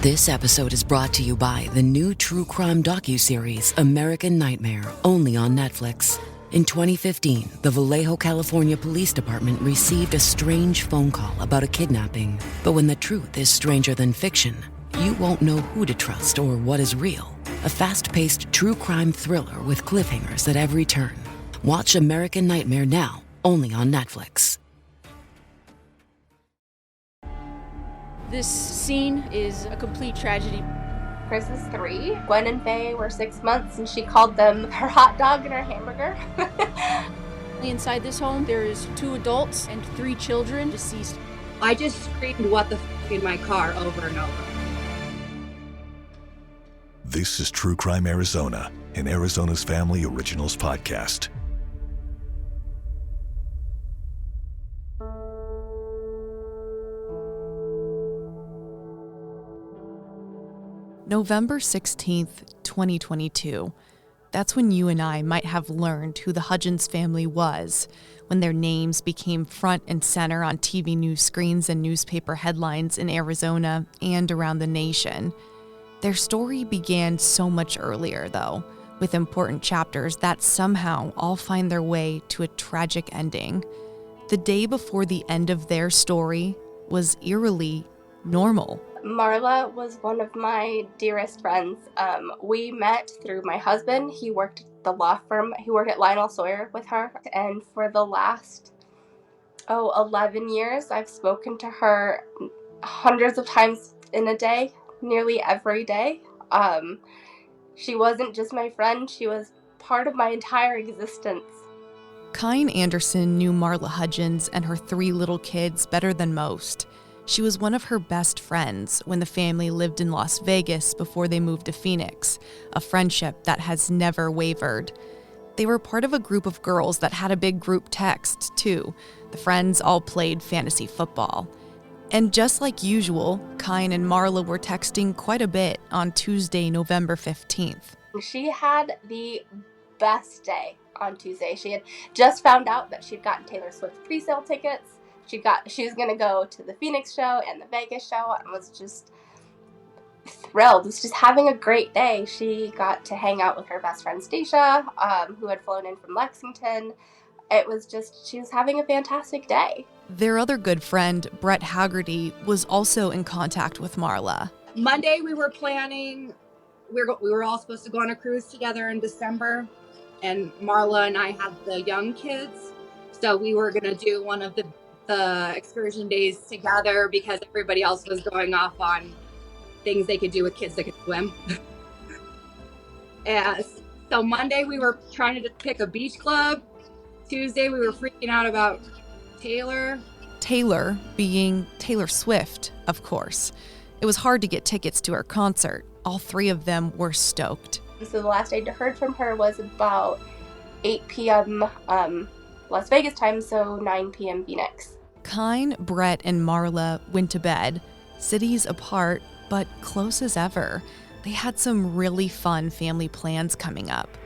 This episode is brought to you by the new true crime docuseries American Nightmare, only on Netflix. In 2015, the Vallejo, California Police Department received a strange phone call about a kidnapping. But when the truth is stranger than fiction, you won't know who to trust or what is real. A fast-paced true crime thriller with cliffhangers at every turn. Watch American Nightmare now, only on Netflix. This scene is a complete tragedy. Chris is 3. Gwen and Faye were 6 months, and she called them her hot dog and her hamburger. Inside this home, there is 2 adults and 3 children deceased. I just screamed, "What the f*** in my car," over and over. This is True Crime Arizona, an Arizona's Family Originals podcast. November 16th, 2022. That's when you and I might have learned who the Hudgens family was, when their names became front and center on TV news screens and newspaper headlines in Arizona and around the nation. Their story began so much earlier, though, with important chapters that somehow all find their way to a tragic ending. The day before the end of their story was eerily normal. Marla was one of my dearest friends. We met through my husband. He worked at the law firm. He worked at Lionel Sawyer with her. And for the last, 11 years, I've spoken to her hundreds of times in a day, nearly every day. She wasn't just my friend. She was part of my entire existence. Kyne Anderson knew Marla Hudgens and her 3 little kids better than most. She was one of her best friends when the family lived in Las Vegas before they moved to Phoenix, a friendship that has never wavered. They were part of a group of girls that had a big group text, too. The friends all played fantasy football. And just like usual, Kyne and Marla were texting quite a bit on Tuesday, November 15th. She had the best day on Tuesday. She had just found out that she'd gotten Taylor Swift pre-sale tickets. She was going to go to the Phoenix show and the Vegas show and was just thrilled. Was just having a great day. She got to hang out with her best friend Stacia, who had flown in from Lexington. She was having a fantastic day. Their other good friend, Brett Haggerty, was also in contact with Marla. Monday we were planning, we were all supposed to go on a cruise together in December, and Marla and I had the young kids, so we were going to do one of the excursion days together because everybody else was going off on things they could do with kids that could swim. And so Monday we were trying to pick a beach club. Tuesday we were freaking out about Taylor. Taylor being Taylor Swift, of course. It was hard to get tickets to her concert. All 3 of them were stoked. So the last I heard from her was about 8 p.m. Las Vegas time, so 9 p.m. Phoenix. Kyne, Brett, and Marla went to bed, cities apart, but close as ever. They had some really fun family plans coming up.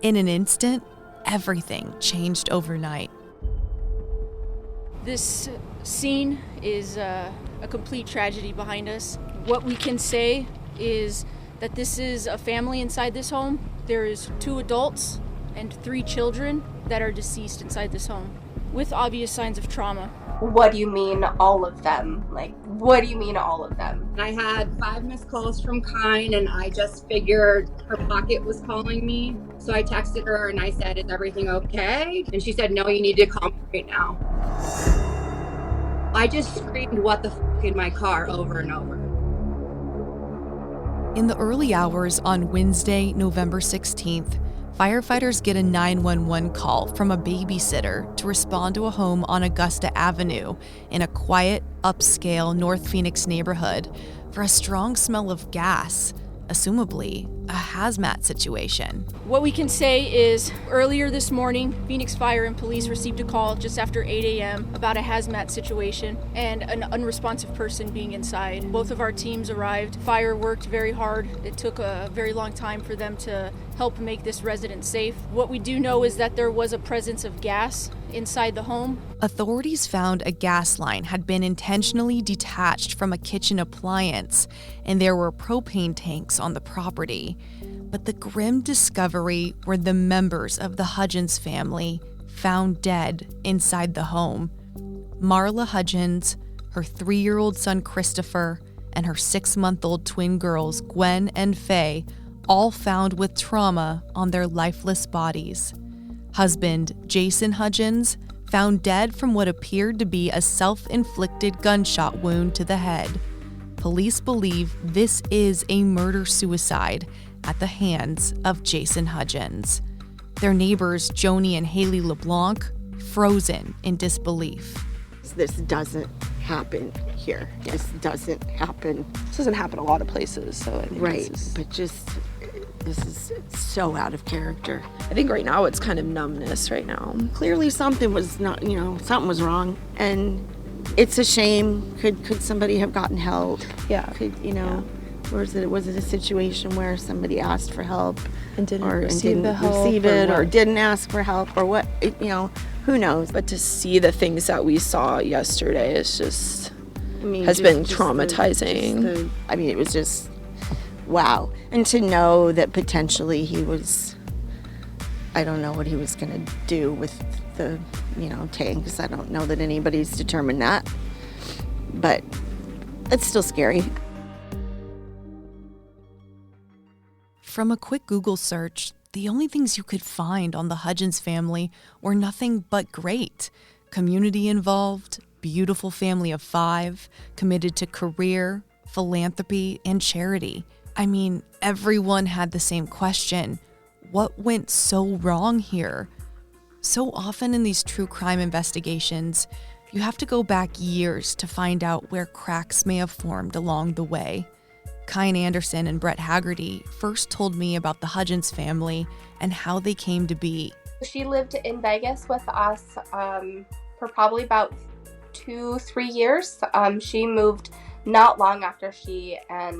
In an instant, everything changed overnight. This scene is a complete tragedy behind us. What we can say is that this is a family inside this home. There is 2 adults and 3 children that are deceased inside this home with obvious signs of trauma. What do you mean all of them? What do you mean all of them? I had 5 missed calls from Kyne, and I just figured her pocket was calling me. So I texted her and I said, "Is everything okay?" And she said, "No, you need to call me right now." I just screamed, "What the f*** in my car," over and over. In the early hours on Wednesday, November 16th, firefighters get a 911 call from a babysitter to respond to a home on Augusta Avenue in a quiet, upscale North Phoenix neighborhood for a strong smell of gas, assumably a hazmat situation. What we can say is earlier this morning, Phoenix Fire and Police received a call just after 8 a.m. about a hazmat situation and an unresponsive person being inside. Both of our teams arrived. Fire worked very hard. It took a very long time for them to help make this resident safe. What we do know is that there was a presence of gas inside the home. Authorities found a gas line had been intentionally detached from a kitchen appliance, and there were propane tanks on the property. But the grim discovery were the members of the Hudgens family found dead inside the home. Marla Hudgens, her 3-year-old son Christopher, and her 6-month-old twin girls Gwen and Faye, all found with trauma on their lifeless bodies. Husband Jasen Hudgens found dead from what appeared to be a self-inflicted gunshot wound to the head. Police believe this is a murder-suicide at the hands of Jasen Hudgens. Their neighbors Joni and Haley LeBlanc frozen in disbelief. This doesn't happen here. This doesn't happen. This doesn't happen a lot of places, so I think Right, but just, this is so out of character. I think right now it's kind of numbness right now. Clearly something was not, something was wrong, and it's a shame. Could somebody have gotten help? Yeah. Could, was it a situation where somebody asked for help And didn't or receive the help, receive or it, or what? didn't ask for help, or what? Who knows? But to see the things that we saw yesterday is just has Just been traumatizing. It was just wow. And to know that potentially he was, I don't know what he was going to do with the, tanks. I don't know that anybody's determined that, but it's still scary. From a quick Google search, the only things you could find on the Hudgens family were nothing but great. Community involved, beautiful family of 5, committed to career, philanthropy, and charity. Everyone had the same question. What went so wrong here? So often in these true crime investigations, you have to go back years to find out where cracks may have formed along the way. Kyan Anderson and Brett Haggerty first told me about the Hudgens family and how they came to be. She lived in Vegas with us for probably about 2-3 years. She moved not long after she had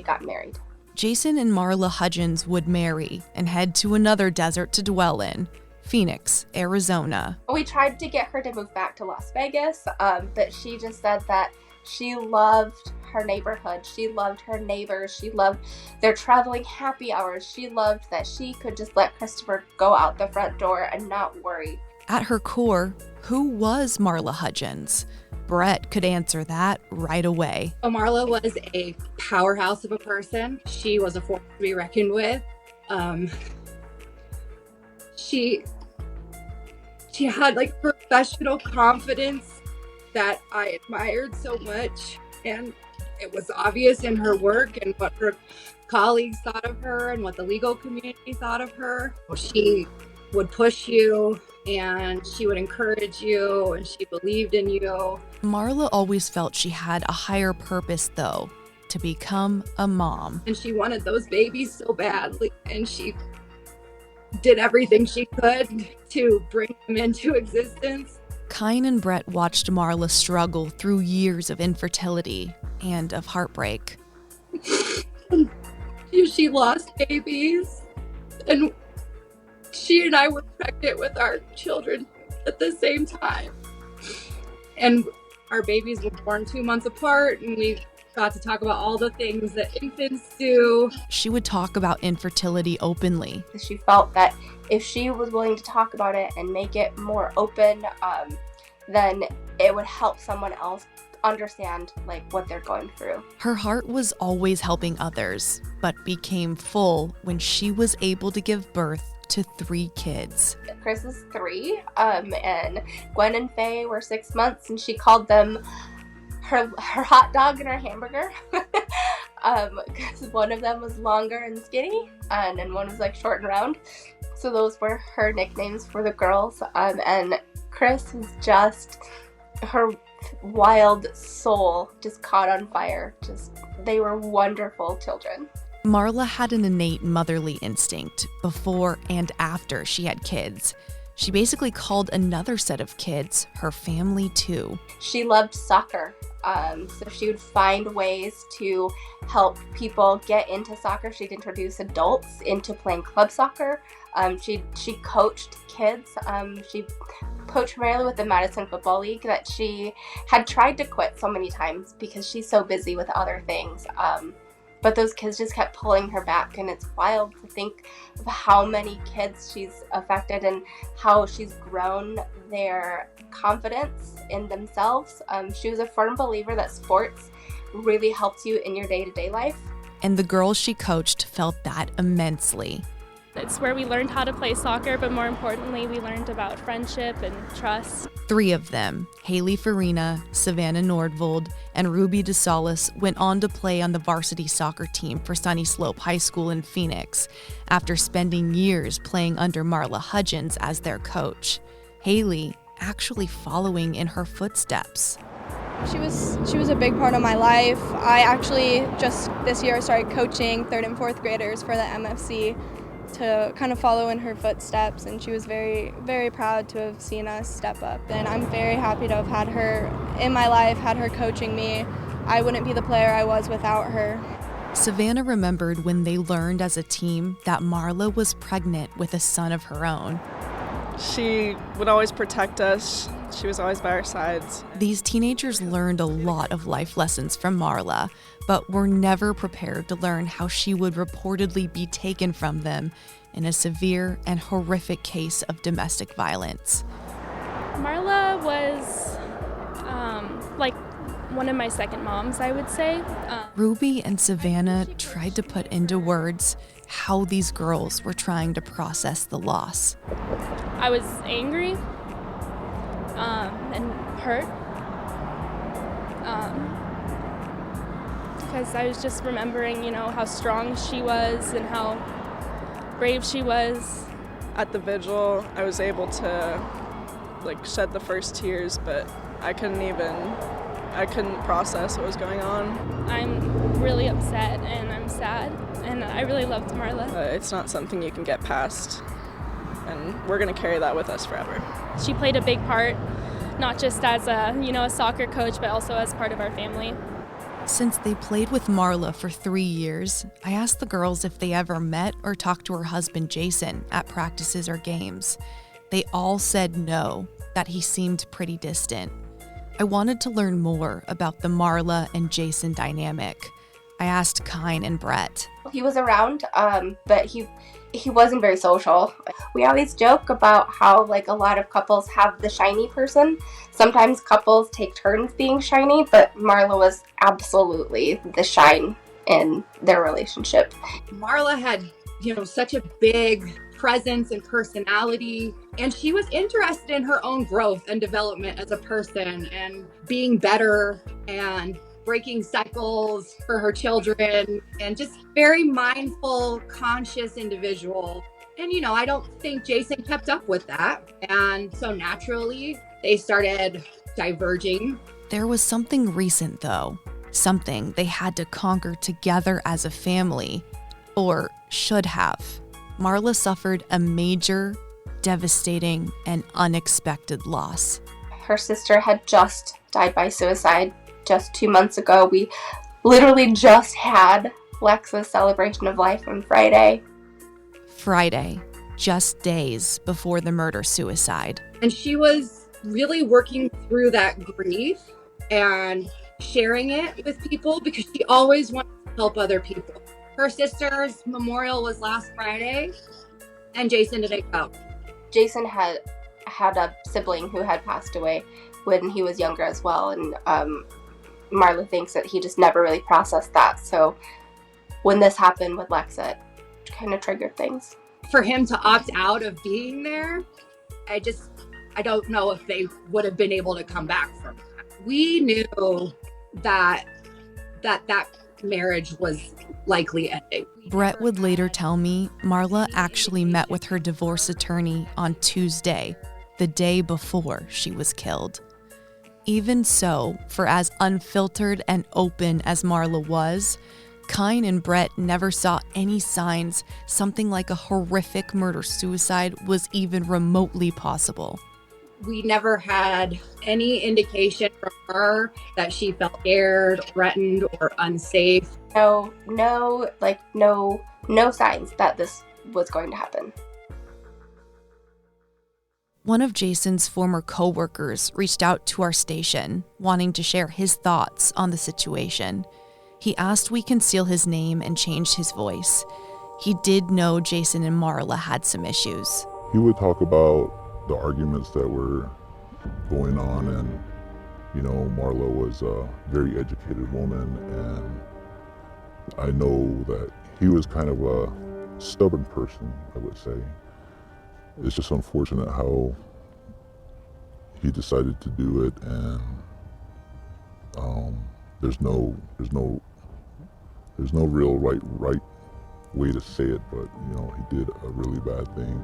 gotten married. Jasen and Marla Hudgens would marry and head to another desert to dwell in, Phoenix, Arizona. We tried to get her to move back to Las Vegas, but she just said that she loved her neighborhood. She loved her neighbors. She loved their traveling happy hours. She loved that she could just let Christopher go out the front door and not worry. At her core, who was Marla Hudgens? Brett could answer that right away. So Marla was a powerhouse of a person. She was a force to be reckoned with. She had professional confidence that I admired so much, and it was obvious in her work and what her colleagues thought of her and what the legal community thought of her. She would push you and she would encourage you and she believed in you. Marla always felt she had a higher purpose, though, to become a mom. And she wanted those babies so badly, and she did everything she could to bring them into existence. Kyan and Brett watched Marla struggle through years of infertility and of heartbreak. She lost babies, and she and I were pregnant with our children at the same time. And our babies were born 2 months apart, and we got to talk about all the things that infants do. She would talk about infertility openly. She felt that if she was willing to talk about it and make it more open, then it would help someone else understand what they're going through. Her heart was always helping others, but became full when she was able to give birth to 3 kids. Chris is 3, and Gwen and Faye were 6 months, and she called them her hot dog and her hamburger, because one of them was longer and skinny, and one was short and round. So those were her nicknames for the girls, and Chris was just, her wild soul just caught on fire. They were wonderful children. Marla had an innate motherly instinct before and after she had kids. She basically called another set of kids her family too. She loved soccer, so she would find ways to help people get into soccer. She'd introduce adults into playing club soccer. She coached kids. She coached primarily with the Madison Football League that she had tried to quit so many times because she's so busy with other things. But those kids just kept pulling her back, and it's wild to think of how many kids she's affected and how she's grown their confidence in themselves. She was a firm believer that sports really helps you in your day-to-day life. And the girls she coached felt that immensely. It's where we learned how to play soccer, but more importantly, we learned about friendship and trust. 3 of them, Haley Farina, Savannah Nordvold, and Ruby DeSalis, went on to play on the varsity soccer team for Sunny Slope High School in Phoenix, after spending years playing under Marla Hudgens as their coach. Haley actually following in her footsteps. She was a big part of my life. I actually just this year started coaching 3rd and 4th graders for the MFC to kind of follow in her footsteps, and she was very, very proud to have seen us step up. And I'm very happy to have had her in my life, had her coaching me. I wouldn't be the player I was without her. Savannah remembered when they learned as a team that Marla was pregnant with a son of her own. She would always protect us. She was always by our sides. These teenagers learned a lot of life lessons from Marla, but were never prepared to learn how she would reportedly be taken from them in a severe and horrific case of domestic violence. Marla was like one of my second moms, I would say. Ruby and Savannah tried to put into words how these girls were trying to process the loss. I was angry and hurt because I was just remembering, how strong she was and how brave she was. At the vigil, I was able to shed the first tears, but I couldn't process what was going on. I'm really upset and I'm sad, and I really loved Marla. It's not something you can get past, and we're going to carry that with us forever. She played a big part, not just as a soccer coach, but also as part of our family. Since they played with Marla for 3 years, I asked the girls if they ever met or talked to her husband Jasen at practices or games. They all said no, that he seemed pretty distant. I wanted to learn more about the Marla and Jasen dynamic. I asked Kine and Brett. He was around, but he wasn't very social. We always joke about how a lot of couples have the shiny person. Sometimes couples take turns being shiny, but Marla was absolutely the shine in their relationship. Marla had, such a big presence and personality, and she was interested in her own growth and development as a person and being better and breaking cycles for her children, and just very mindful, conscious individual. And I don't think Jasen kept up with that, and so naturally they started diverging. There was something recent though, something they had to conquer together as a family, or should have. Marla suffered a major, devastating, and unexpected loss. Her sister had just died by suicide just 2 months ago. We literally just had Lexa's celebration of life on Friday. Friday, just days before the murder-suicide. And she was really working through that grief and sharing it with people because she always wanted to help other people. Her sister's memorial was last Friday, and Jasen didn't go. Jasen had a sibling who had passed away when he was younger as well, and Marla thinks that he just never really processed that. So when this happened with Lexa, it kind of triggered things. For him to opt out of being there, I don't know if they would have been able to come back from that. We knew that marriage was likely ending. Brett would later tell me Marla actually met with her divorce attorney on Tuesday, the day before she was killed. Even so, for as unfiltered and open as Marla was, Kine and Brett never saw any signs something like a horrific murder-suicide was even remotely possible. We never had any indication from her that she felt scared, threatened, or unsafe. No signs that this was going to happen. One of Jasen's former co-workers reached out to our station, wanting to share his thoughts on the situation. He asked we conceal his name and changed his voice. He did know Jasen and Marla had some issues. He would talk about the arguments that were going on, and Marla was a very educated woman, and I know that he was kind of a stubborn person, I would say. It's just unfortunate how he decided to do it, and there's no real right way to say it, but he did a really bad thing.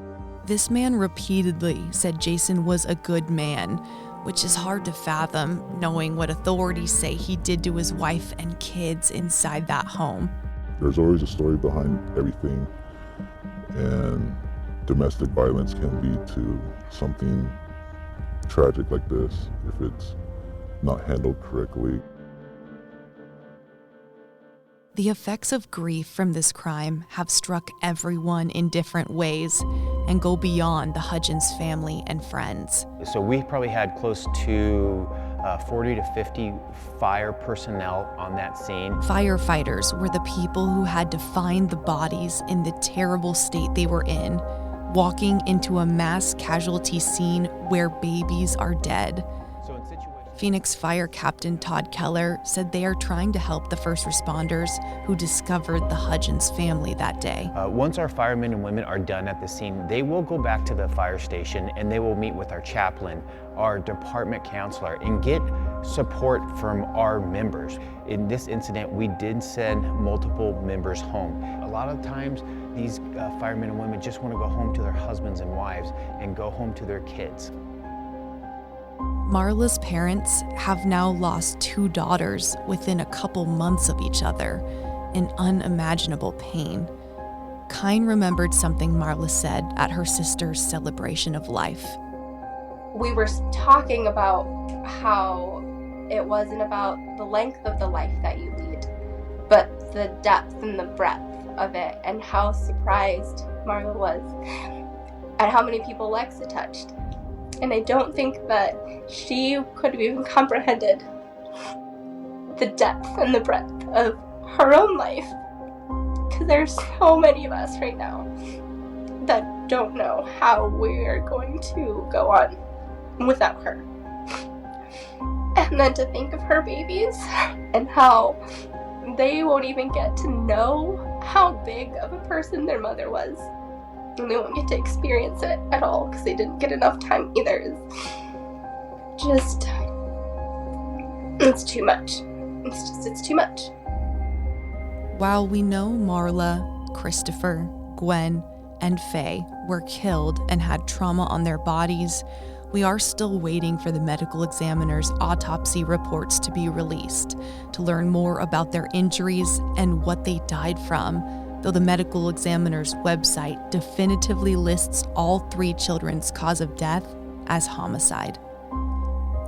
This man repeatedly said Jasen was a good man, which is hard to fathom knowing what authorities say he did to his wife and kids inside that home. There's always a story behind everything, and domestic violence can lead to something tragic like this if it's not handled correctly. The effects of grief from this crime have struck everyone in different ways and go beyond the Hudgens family and friends. So we probably had close to 40 to 50 fire personnel on that scene. Firefighters were the people who had to find the bodies in the terrible state they were in, walking into a mass casualty scene where babies are dead. Phoenix Fire Captain Todd Keller said they are trying to help the first responders who discovered the Hudgens family that day. Once our firemen and women are done at the scene, they will go back to the fire station and they will meet with our chaplain, our department counselor, and get support from our members. In this incident, we did send multiple members home. A lot of times, these firemen and women just want to go home to their husbands and wives and go home to their kids. Marla's parents have now lost 2 daughters within a couple months of each other in unimaginable pain. Kine remembered something Marla said at her sister's celebration of life. We were talking about how it wasn't about the length of the life that you lead, but the depth and the breadth of it, and how surprised Marla was at how many people Lexa touched. And I don't think that she could have even comprehended the depth and the breadth of her own life. Because there's so many of us right now that don't know how we're going to go on without her. And then to think of her babies and how they won't even get to know how big of a person their mother was. And they won't get to experience it at all because they didn't get enough time either. It's too much. It's too much. While we know Marla, Christopher, Gwen, and Faye were killed and had trauma on their bodies, we are still waiting for the medical examiner's autopsy reports to be released to learn more about their injuries and what they died from, though the medical examiner's website definitively lists all 3 children's cause of death as homicide.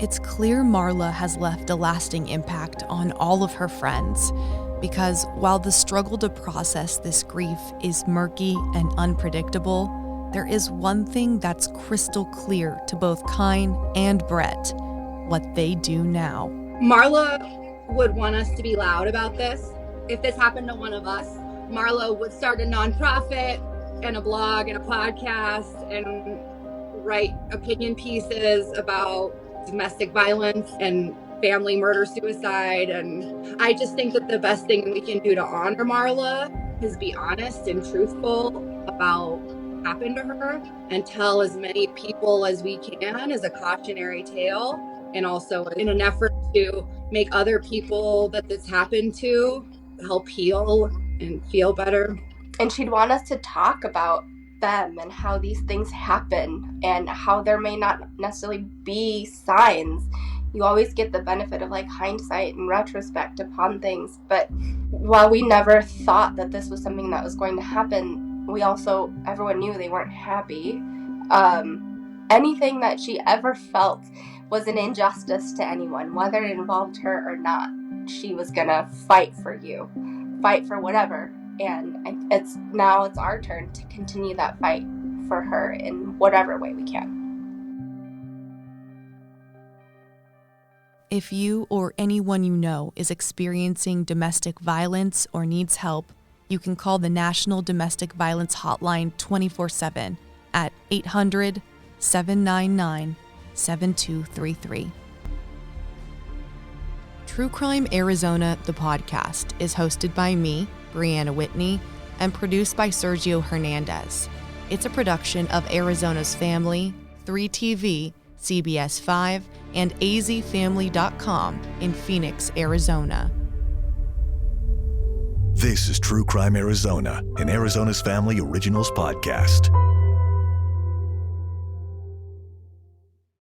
It's clear Marla has left a lasting impact on all of her friends, because while the struggle to process this grief is murky and unpredictable, there is one thing that's crystal clear to both Kine and Brett: what they do now. Marla would want us to be loud about this. If this happened to one of us, Marla would start a nonprofit and a blog and a podcast and write opinion pieces about domestic violence and family murder, suicide. And I just think that the best thing we can do to honor Marla is be honest and truthful about what happened to her and tell as many people as we can as a cautionary tale, and also in an effort to make other people that this happened to help heal and feel better. And she'd want us to talk about them and how these things happen and how there may not necessarily be signs. You always get the benefit of hindsight and retrospect upon things, but while we never thought that this was something that was going to happen, everyone knew they weren't happy. Anything that she ever felt was an injustice to anyone, whether it involved her or not. She was gonna fight for you, fight for whatever, and it's our turn to continue that fight for her in whatever way we can. If you or anyone you know is experiencing domestic violence or needs help, you can call the National Domestic Violence Hotline 24/7 at 800-799-7233. True Crime Arizona, the podcast, is hosted by me, Brianna Whitney, and produced by Sergio Hernandez. It's a production of Arizona's Family, 3TV, CBS 5, and azfamily.com in Phoenix, Arizona. This is True Crime Arizona, an Arizona's Family Originals podcast.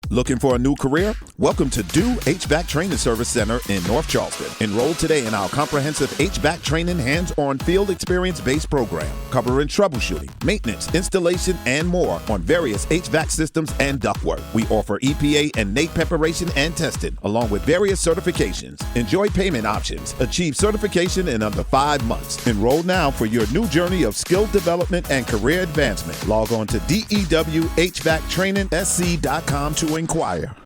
Looking for a new career? Welcome to Do HVAC Training Service Center in North Charleston. Enroll today in our comprehensive HVAC training hands-on field experience-based program, covering troubleshooting, maintenance, installation, and more on various HVAC systems and ductwork. We offer EPA and NAEP preparation and testing, along with various certifications. Enjoy payment options. Achieve certification in under 5 months. Enroll now for your new journey of skill development and career advancement. Log on to dewhvactrainingsc.com to inquire.